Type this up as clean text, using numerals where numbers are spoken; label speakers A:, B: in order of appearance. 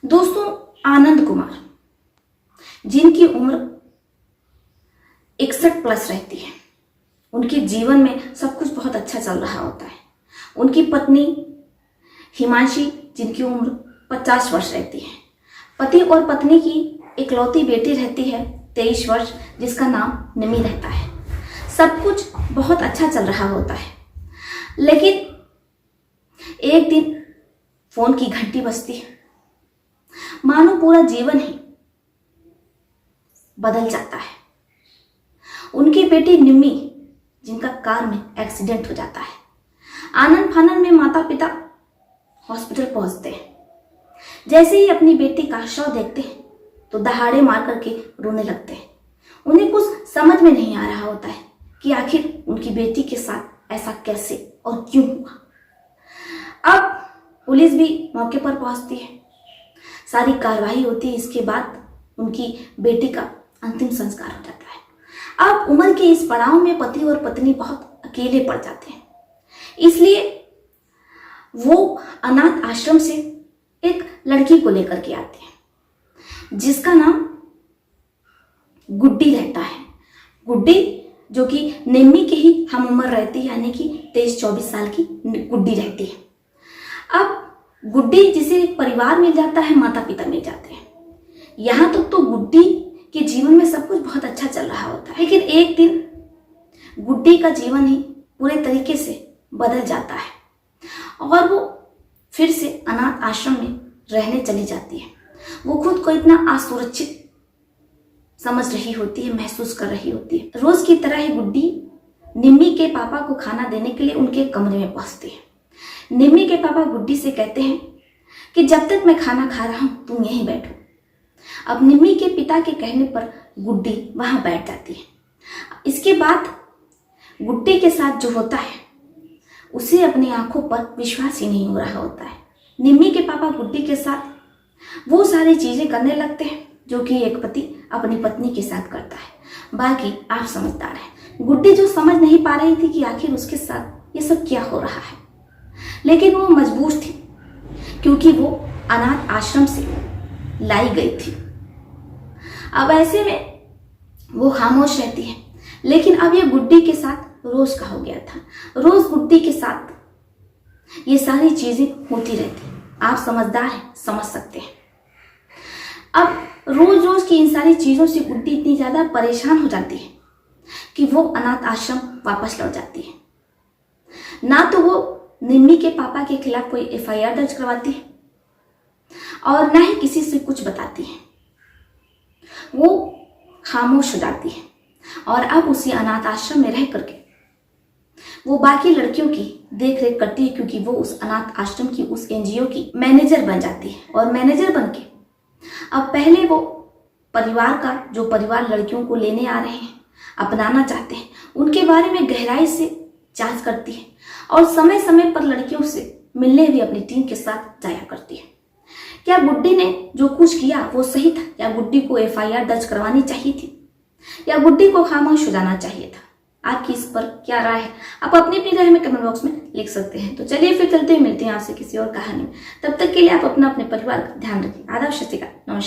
A: दोस्तों, आनंद कुमार जिनकी उम्र 61 प्लस रहती है, उनके जीवन में सब कुछ बहुत अच्छा चल रहा होता है। उनकी पत्नी हिमांशी जिनकी उम्र 50 वर्ष रहती है। पति और पत्नी की इकलौती बेटी रहती है 23 वर्ष, जिसका नाम निमी रहता है। सब कुछ बहुत अच्छा चल रहा होता है, लेकिन एक दिन फोन की घंटी बजती है। मानो पूरा जीवन ही बदल जाता है। उनकी बेटी निम्मी जिनका कार में एक्सीडेंट हो जाता है। आनंद फानन में माता पिता हॉस्पिटल पहुंचते हैं। जैसे ही अपनी बेटी का शव देखते हैं तो दहाड़े मार करके रोने लगते हैं। उन्हें कुछ समझ में नहीं आ रहा होता है कि आखिर उनकी बेटी के साथ ऐसा कैसे और क्यों हुआ। अब पुलिस भी मौके पर पहुंचती है, सारी कार्रवाई होती है। इसके बाद उनकी बेटी का अंतिम संस्कार हो जाता है। अब उम्र के इस पड़ाव में पति और पत्नी बहुत अकेले पड़ जाते हैं, इसलिए वो अनाथ आश्रम से एक लड़की को लेकर के आते हैं जिसका नाम गुड्डी रहता है। गुड्डी जो कि निम्मी के ही हम उम्र रहती है, यानी कि 23-24 साल की गुड्डी रहती है। अब गुड्डी जिसे एक परिवार मिल जाता है, माता पिता मिल जाते हैं। यहां तक तो गुड्डी के जीवन में सब कुछ बहुत अच्छा चल रहा होता है, लेकिन एक दिन गुड्डी का जीवन ही पूरे तरीके से बदल जाता है और वो फिर से अनाथ आश्रम में रहने चली जाती है। वो खुद को इतना असुरक्षित समझ रही होती है, महसूस कर रही होती है। रोज की तरह ही गुड्डी निम्मी के पापा को खाना देने के लिए उनके कमरे में पहुंचती है। निम्मी के पापा गुड्डी से कहते हैं कि जब तक मैं खाना खा रहा हूं तुम यहीं बैठो। अब निम्मी के पिता के कहने पर गुड्डी वहां बैठ जाती है। इसके बाद गुड्डी के साथ जो होता है उसे अपनी आंखों पर विश्वास ही नहीं हो रहा होता है। निम्मी के पापा गुड्डी के साथ वो सारी चीजें करने लगते हैं जो कि एक पति अपनी पत्नी के साथ करता है। बाकी आप समझदार हैं। गुड्डी जो समझ नहीं पा रही थी कि आखिर उसके साथ ये सब क्या हो रहा है, लेकिन वो मजबूर थी क्योंकि वो अनाथ आश्रम से लाई गई थी। अब ऐसे में वो खामोश रहती है, लेकिन अब ये गुड्डी के साथ रोज का हो गया था। रोज गुड्डी के साथ ये सारी चीजें होती रहती। आप समझदार हैं, समझ सकते हैं। अब रोज रोज की इन सारी चीजों से गुड्डी इतनी ज्यादा परेशान हो जाती है कि वो अनाथ आश्रम वापस लौट जाती है। ना तो वो निम्मी के पापा के खिलाफ कोई FIR दर्ज करवाती है और ना ही किसी से कुछ बताती है। वो खामोश हो जाती है और अब उसी अनाथ आश्रम में रह करके वो बाकी लड़कियों की देख रेख करती है, क्योंकि वो उस अनाथ आश्रम की, उस NGO की मैनेजर बन जाती है। और मैनेजर बन के अब पहले वो परिवार का, जो परिवार लड़कियों को लेने आ रहे हैं, अपनाना चाहते हैं, उनके बारे में गहराई से जांच करती है और समय समय पर लड़कियों से मिलने भी अपनी टीम के साथ जाया करती है। क्या गुड्डी ने जो कुछ किया वो सही था, या गुड्डी को FIR दर्ज करवानी चाहिए थी, या गुड्डी को खामोश हो जाना चाहिए था? आपकी इस पर क्या राय है? आप अपनी अपनी राय में कमेंट बॉक्स में लिख सकते हैं। तो चलिए फिर चलते मिलते हैं आपसे किसी और कहानी में। तब तक के लिए आप अपने परिवार का ध्यान रखें। आदाब, सत श्री अकाल, नमस्कार।